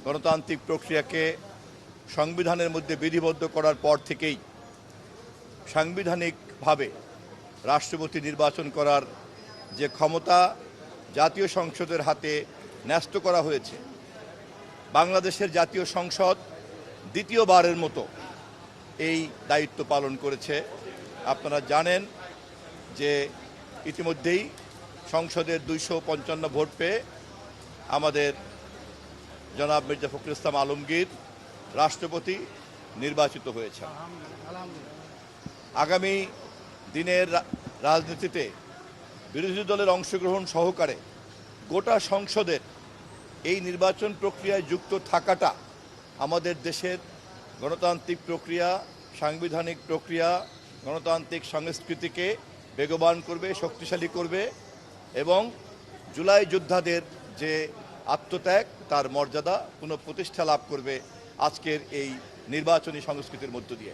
গণতান্ত্রিক প্রক্রিয়াকে সংবিধানের মধ্যে বিধিবদ্ধ করার পর থেকেই সাংবিধানিকভাবে রাষ্ট্রপতি নির্বাচন করার যে ক্ষমতা জাতীয় সংসদের হাতে ন্যস্ত করা হয়েছে, বাংলাদেশের জাতীয় সংসদ দ্বিতীয়বারের মতো এই দায়িত্ব পালন করেছে। আপনারা জানেন যে ইতিমধ্যেই সংসদের 255 ভোট পেয়ে আমাদের জনাব মির্জা ফখরুল ইসলাম আলমগীর রাষ্ট্রপতি নির্বাচিত হয়েছেন। আগামী দিনের রাজনীতিতে বিরোধী দলের অংশগ্রহণ সহকারে গোটা সংসদের এই নির্বাচন প্রক্রিয়ায় যুক্ত থাকাটা আমাদের দেশের গণতান্ত্রিক প্রক্রিয়া, সাংবিধানিক প্রক্রিয়া, গণতান্ত্রিক সংস্কৃতিকে বেগবান করবে, শক্তিশালী করবে এবং জুলাই যোদ্ধাদের যে আত্মত্যাগ তার মর্যাদা পুনঃপ্রতিষ্ঠা লাভ করবে আজকের এই নির্বাচনী সংস্কৃতির মধ্য দিয়ে।